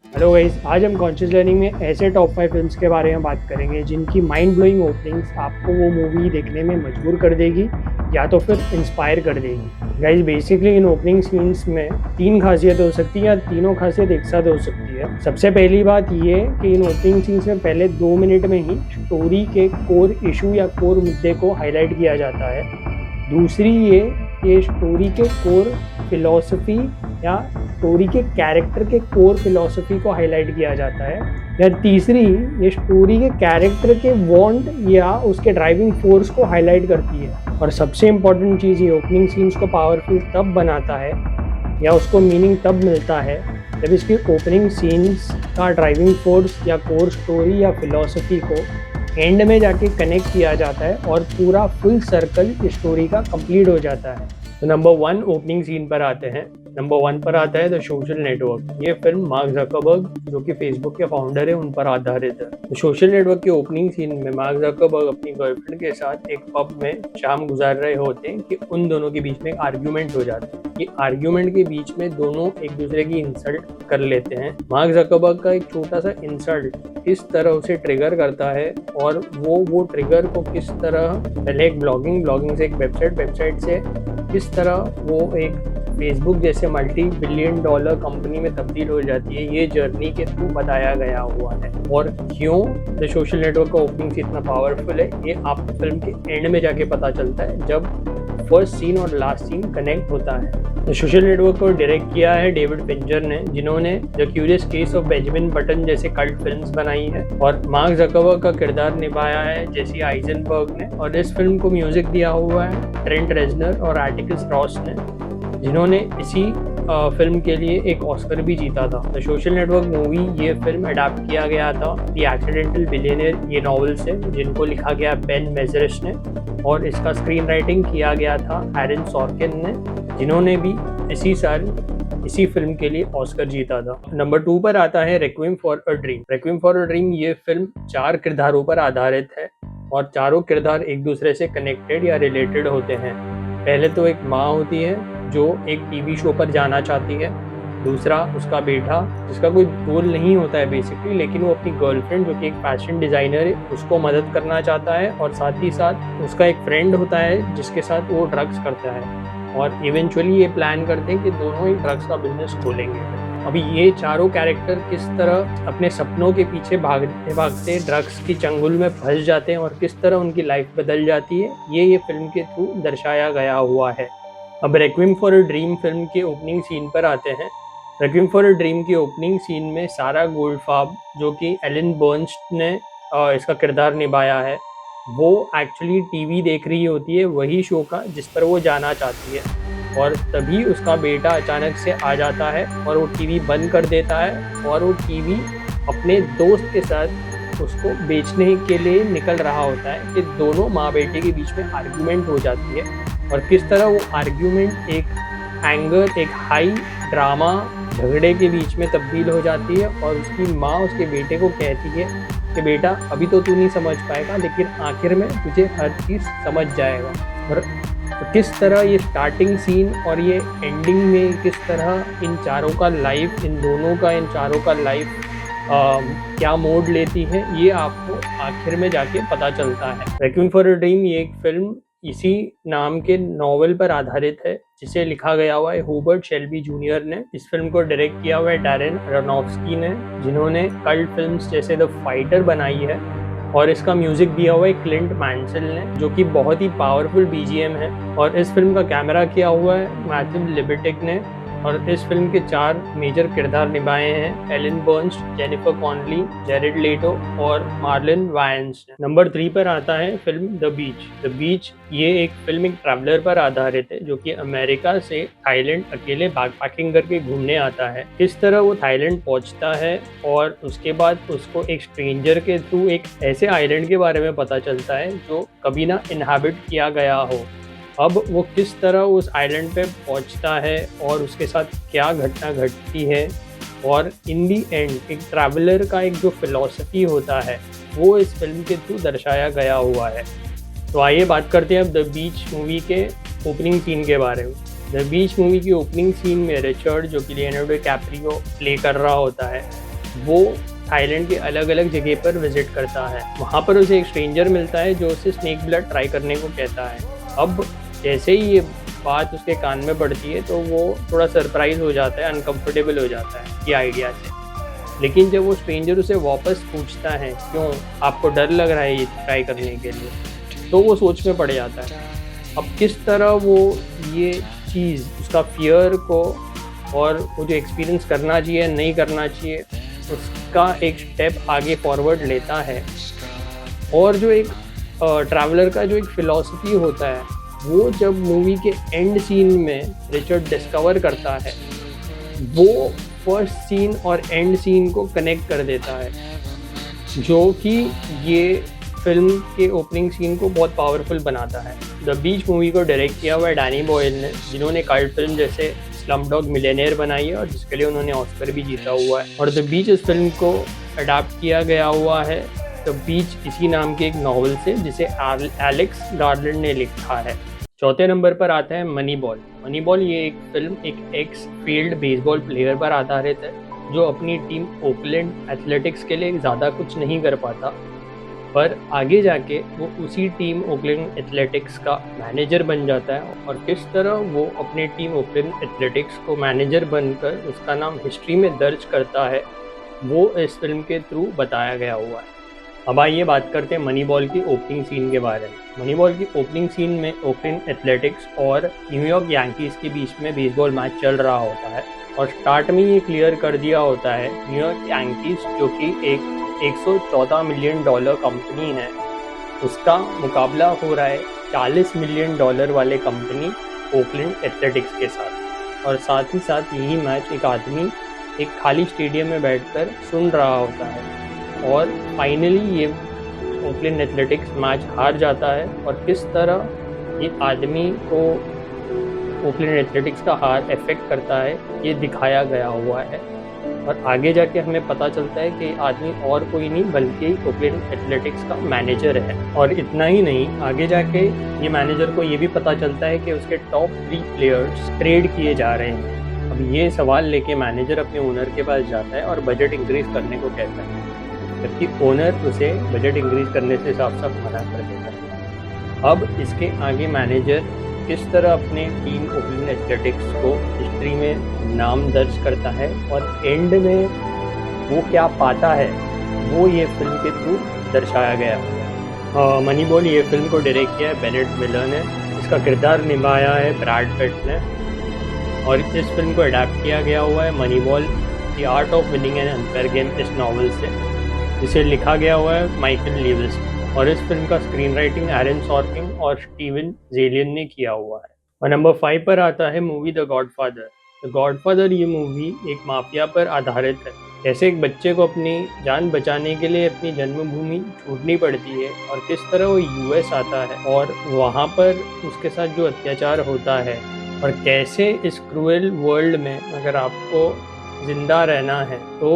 Hello guys, आज हम conscious learning में ऐसे टॉप 5 फिल्म्स के बारे में बात करेंगे जिनकी माइंड ब्लोइंग ओपनिंग्स आपको वो मूवी देखने में मजबूर कर देगी या तो फिर इंस्पायर कर देगी। गाइस, बेसिकली इन ओपनिंग सीन्स में 3 खासियत हो सकती है या तीनों खासियत एक साथ हो सकती है। सबसे पहली बात ये कि इन ओपनिंग सीन्स में पहले 2 मिनट में ही स्टोरी के कोर इशू या कोर मुद्दे को हाईलाइट किया जाता है। दूसरी ये स्टोरी के कोर फिलॉसफी या स्टोरी के कैरेक्टर के कोर फिलॉसफी को हाईलाइट किया जाता है। या तीसरी, ये स्टोरी के कैरेक्टर के वांट या उसके ड्राइविंग फोर्स को हाईलाइट करती है। और सबसे इम्पोर्टेंट चीज़, ये ओपनिंग सीन्स को पावरफुल तब बनाता है या उसको मीनिंग तब मिलता है जब इसकी ओपनिंग सीन्स का ड्राइविंग फोर्स या कोर स्टोरी या फिलॉसफी को एंड में जाके कनेक्ट किया जाता है और पूरा फुल सर्कल स्टोरी का कंप्लीट हो जाता है। तो नंबर 1 ओपनिंग सीन पर आते हैं। नंबर 1 पर आता है द सोशल नेटवर्क। ये फिल्म मार्क जकरबर्ग, जो कि फेसबुक के फाउंडर है, उन पर आधारित है। तो सोशल नेटवर्क के ओपनिंग सीन में मार्क जकरबर्ग अपनी गर्लफ्रेंड के साथ एक पब में शाम गुजार रहे होते हैं कि उन दोनों के बीच में एक आर्ग्यूमेंट हो जाता है। ये आर्ग्यूमेंट के बीच में दोनों एक दूसरे की इंसल्ट कर लेते हैं। मार्क जकरबर्ग का एक छोटा सा इंसल्ट किस तरह उसे ट्रिगर करता है और वो ट्रिगर को किस तरह, पहले एक ब्लॉगिंग से एक वेबसाइट से किस तरह वो एक फेसबुक जैसे मल्टी बिलियन डॉलर कंपनी में तब्दील हो जाती है, ये जर्नी के थ्रू बताया गया हुआ है। और क्यों द सोशल नेटवर्क का ओपनिंग सीन इतना पावरफुल है, ये आपको फिल्म के एंड में जाके पता चलता है जब फर्स्ट सीन और लास्ट सीन कनेक्ट होता है। द सोशल नेटवर्क को डायरेक्ट किया है डेविड फिंचर ने, जिन्होंने the curious case of Benjamin button जैसे कल्ट फिल्म्स बनाई है। और मार्क जकरबर्ग का किरदार निभाया है जेसी आइजनबर्ग ने। और इस फिल्म को म्यूजिक दिया हुआ है ट्रेंट रेजनर और आर्टिकस रॉस ने, जिन्होंने इसी फिल्म के लिए एक ऑस्कर भी जीता था। द सोशल नेटवर्क मूवी, ये फिल्म अडाप्ट किया गया था द एक्सीडेंटल बिलियनियर ये नॉवल से, जिनको लिखा गया बेन मेजरिश ने। और इसका स्क्रीन राइटिंग किया गया था एरन सॉर्किन ने, जिन्होंने भी इसी साल इसी फिल्म के लिए ऑस्कर जीता था। नंबर 2 पर आता है requiem for a dream. Requiem for a dream ये फिल्म 4 किरदारों पर आधारित है और चारों किरदार एक दूसरे से कनेक्टेड या रिलेटेड होते हैं। पहले तो एक माँ होती है जो एक टीवी शो पर जाना चाहती है। दूसरा उसका बेटा, जिसका कोई रोल नहीं होता है बेसिकली, लेकिन वो अपनी गर्लफ्रेंड जो कि एक फैशन डिज़ाइनर है उसको मदद करना चाहता है। और साथ ही साथ उसका एक फ्रेंड होता है जिसके साथ वो ड्रग्स करता है। और इवेंचुअली ये प्लान करते हैं कि दोनों ही ड्रग्स का बिजनेस खोलेंगे। अभी ये चारों कैरेक्टर किस तरह अपने सपनों के पीछे भागते भागते ड्रग्स की चंगुल में फंस जाते हैं और किस तरह उनकी लाइफ बदल जाती है, ये फिल्म के थ्रू दर्शाया गया हुआ है। अब रेक्विएम फॉर अ ड्रीम फिल्म के ओपनिंग सीन पर आते हैं। रेक्विएम फॉर अ ड्रीम की ओपनिंग सीन में सारा गोल्डफार्ब, जो कि एलन बर्नस्ट ने इसका किरदार निभाया है, वो एक्चुअली टीवी देख रही होती है, वही शो का जिस पर वो जाना चाहती है। और तभी उसका बेटा अचानक से आ जाता है और वो टीवी बंद कर देता है और वो टीवी अपने दोस्त के साथ उसको बेचने के लिए निकल रहा होता है कि दोनों माँ बेटे के बीच में आर्ग्यूमेंट हो जाती है। और किस तरह वो आर्ग्यूमेंट एक एंगर, एक हाई ड्रामा झगड़े के बीच में तब्दील हो जाती है। और उसकी माँ उसके बेटे को कहती है कि बेटा, अभी तो तू नहीं समझ पाएगा, लेकिन आखिर में तुझे हर चीज़ समझ जाएगा। और किस तरह ये स्टार्टिंग सीन और ये एंडिंग में किस तरह इन चारों का लाइफ, इन चारों का लाइफ क्या मोड लेती है, ये आपको आखिर में जाके पता चलता है। रेक्विएम फॉर अ ड्रीम ये एक फिल्म इसी नाम के नॉवेल पर आधारित है, जिसे लिखा गया हुआ है हूबर्ट शेल्बी जूनियर ने। इस फिल्म को डायरेक्ट किया हुआ है डैरेन अरोनोफ्स्की ने, जिन्होंने कल्ट फिल्म्स जैसे द फाइटर बनाई है। और इसका म्यूजिक दिया हुआ है क्लिंट मैंसेल ने, जो कि बहुत ही पावरफुल बीजीएम है। और इस फिल्म का कैमरा किया हुआ है मैथ्यू लिबर्टिक ने। और इस फिल्म के 4 मेजर किरदार निभाए हैं एलन बर्नस्ट, जेनिफर कॉनली, जेरेड लेटो और मार्लिन वायंस ने। नंबर 3 पर आता है film the beach. The beach ये एक फिल्म एक ट्रैवलर पर आधारित है, जो कि अमेरिका से थाईलैंड अकेले बैकपैकिंग करके घूमने आता है। किस तरह वो थाईलैंड पहुंचता है और उसके बाद उसको एक स्ट्रेंजर के थ्रू एक ऐसे आइलैंड के बारे में पता चलता है जो कभी ना इनहैबिट किया गया हो। अब वो किस तरह उस आइलैंड पे पहुंचता है और उसके साथ क्या घटना घटती है, और इन दी एंड एक ट्रैवलर का एक जो फिलॉसफी होता है वो इस फिल्म के थ्रू दर्शाया गया हुआ है। तो आइए बात करते हैं अब द बीच मूवी के ओपनिंग सीन के बारे में। द बीच मूवी की ओपनिंग सीन में रिचर्ड, जो कि लियोनार्डो डिकैप्रियो प्ले कर रहा होता है, वो थाईलैंड के अलग अलग जगह पर विजिट करता है। वहाँ पर उसे एक स्ट्रेंजर मिलता है जो उसे स्नेक ब्लड ट्राई करने को कहता है। अब जैसे ही ये बात उसके कान में पड़ती है तो वो थोड़ा सरप्राइज हो जाता है, अनकंफर्टेबल हो जाता है ये आइडिया से। लेकिन जब वो स्ट्रेंजर उसे वापस पूछता है क्यों आपको डर लग रहा है ये ट्राई करने के लिए, तो वो सोच में पड़ जाता है। अब किस तरह वो ये चीज़ उसका फियर को और वो जो एक्सपीरियंस करना चाहिए नहीं करना चाहिए उसका एक स्टेप आगे फॉरवर्ड लेता है। और जो एक ट्रैवलर का जो एक फ़िलॉसफी होता है वो जब मूवी के एंड सीन में रिचर्ड डिस्कवर करता है, वो फर्स्ट सीन और एंड सीन को कनेक्ट कर देता है, जो कि ये फ़िल्म के ओपनिंग सीन को बहुत पावरफुल बनाता है। द बीच मूवी को डायरेक्ट किया हुआ है डैनी बॉयल ने, जिन्होंने कल्ट फिल्म जैसे स्लमडॉग मिलियनेयर बनाई है और जिसके लिए उन्होंने ऑस्कर भी जीता हुआ है। और द बीच इस फिल्म को अडाप्ट किया गया हुआ है द बीच इसी नाम के एक नॉवल से जिसे एलेक्स गार्लैंड ने लिखा है। चौथे नंबर पर आता है मनी बॉल। मनी बॉल ये एक फिल्म एक एक्स फील्ड बेसबॉल प्लेयर पर आधारित है जो अपनी टीम ओकलैंड एथलेटिक्स के लिए ज़्यादा कुछ नहीं कर पाता, पर आगे जाके वो उसी टीम ओकलैंड एथलेटिक्स का मैनेजर बन जाता है। और किस तरह वो अपनी टीम ओकलैंड एथलेटिक्स को मैनेजर बनकर उसका नाम हिस्ट्री में दर्ज करता है, वो इस फिल्म के थ्रू बताया गया हुआ है। अब आइए बात करते हैं मनी बॉल की ओपनिंग सीन के बारे में। मनी बॉल की ओपनिंग सीन में ओकलैंड एथलेटिक्स और न्यूयॉर्क यांकीज़ के बीच में बेसबॉल मैच चल रहा होता है और स्टार्ट में ये क्लियर कर दिया होता है न्यूयॉर्क यांकीज़ जो कि एक $114 मिलियन कंपनी है, उसका मुकाबला हो रहा है $40 मिलियन वाले कंपनी ओकलैंड एथलेटिक्स के साथ। और साथ ही साथ यही मैच एक आदमी एक खाली स्टेडियम में बैठकर सुन रहा होता है और फाइनली ये ओकलैंड एथलेटिक्स मैच हार जाता है। और किस तरह ये आदमी को ओकलैंड एथलेटिक्स का हार अफेक्ट करता है ये दिखाया गया हुआ है। और आगे जाके हमें पता चलता है कि आदमी और कोई नहीं बल्कि ओकलैंड एथलेटिक्स का मैनेजर है। और इतना ही नहीं, आगे जाके ये मैनेजर को ये भी पता चलता है कि उसके टॉप 3 प्लेयर्स ट्रेड किए जा रहे हैं। अब ये सवाल लेके मैनेजर अपने ओनर के पास जाता है और बजट इंक्रीज करने को कहता है, जबकि ओनर उसे बजट इंक्रीज करने से साफ साफ मना कर देता है। अब इसके आगे मैनेजर किस तरह अपने टीम ओकलैंड एथलेटिक्स को हिस्ट्री में नाम दर्ज करता है और एंड में वो क्या पाता है वो ये फिल्म के थ्रू दर्शाया गया। मनी बॉल ये फिल्म को डायरेक्ट किया है बेनेट मिलर ने, इसका किरदार निभाया है ब्रैड पिट ने। और इस फिल्म को अडेप्ट किया गया हुआ है money ball the art of winning an unfair game इस नॉवल से, जिसे लिखा गया हुआ है माइकल लीविस। और इस फिल्म का स्क्रीन राइटिंग एरन सॉर्किन और स्टीवन जेलियन ने किया हुआ है। और नंबर 5 पर आता है movie the godfather. The godfather ये मूवी एक माफिया पर आधारित है। कैसे एक बच्चे को अपनी जान बचाने के लिए अपनी जन्मभूमि छोड़नी पड़ती है और किस तरह वो यूएस आता है और वहाँ पर उसके साथ जो अत्याचार होता है और कैसे इस क्रूएल वर्ल्ड में अगर आपको ज़िंदा रहना है तो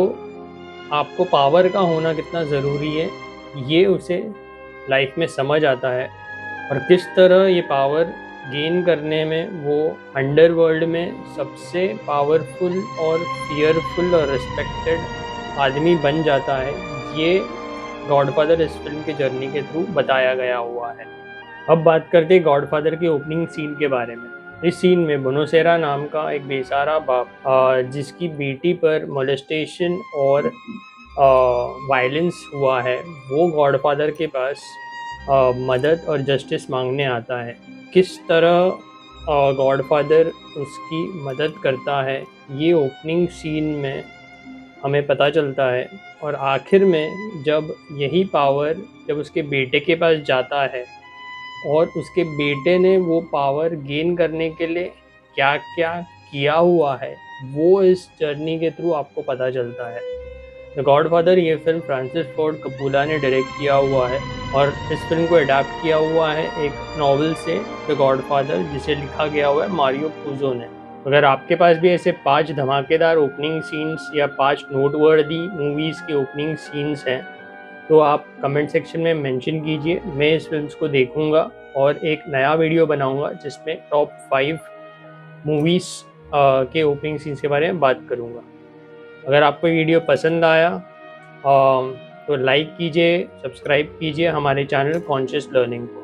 आपको पावर का होना कितना ज़रूरी है ये उसे लाइफ में समझ आता है। और किस तरह ये पावर गेन करने में वो अंडरवर्ल्ड में सबसे पावरफुल और फियरफुल और रिस्पेक्टेड आदमी बन जाता है, ये गॉडफादर इस फिल्म की जर्नी के थ्रू बताया गया हुआ है। अब बात करते हैं गॉडफादर के ओपनिंग सीन के बारे में। इस सीन में बोनोसेरा नाम का एक बेसहारा बाप जिसकी बेटी पर मोलेस्टेशन और वायलेंस हुआ है, वो गॉडफादर के पास मदद और जस्टिस मांगने आता है। किस तरह गॉडफादर उसकी मदद करता है ये ओपनिंग सीन में हमें पता चलता है। और आखिर में जब यही पावर जब उसके बेटे के पास जाता है और उसके बेटे ने वो पावर गेन करने के लिए क्या क्या किया हुआ है वो इस जर्नी के थ्रू आपको पता चलता है। द गॉडफादर ये फिल्म फ्रांसिस फोर्ड कपूला ने डायरेक्ट किया हुआ है और इस फिल्म को अडेप्ट किया हुआ है एक नॉवल से द गॉडफादर, जिसे लिखा गया हुआ है मारियो पुजो ने। अगर आपके पास भी ऐसे 5 धमाकेदार ओपनिंग सीन्स या 5 नोटवर्दी मूवीज़ के ओपनिंग सीन्स हैं तो आप कमेंट सेक्शन में मेंशन कीजिए। मैं इस फिल्म्स को देखूंगा और एक नया वीडियो बनाऊंगा जिसमें टॉप 5 मूवीज़ के ओपनिंग सीन्स के बारे में बात करूंगा। अगर आपको ये वीडियो पसंद आया तो लाइक कीजिए, सब्सक्राइब कीजिए हमारे चैनल कॉन्शियस लर्निंग को।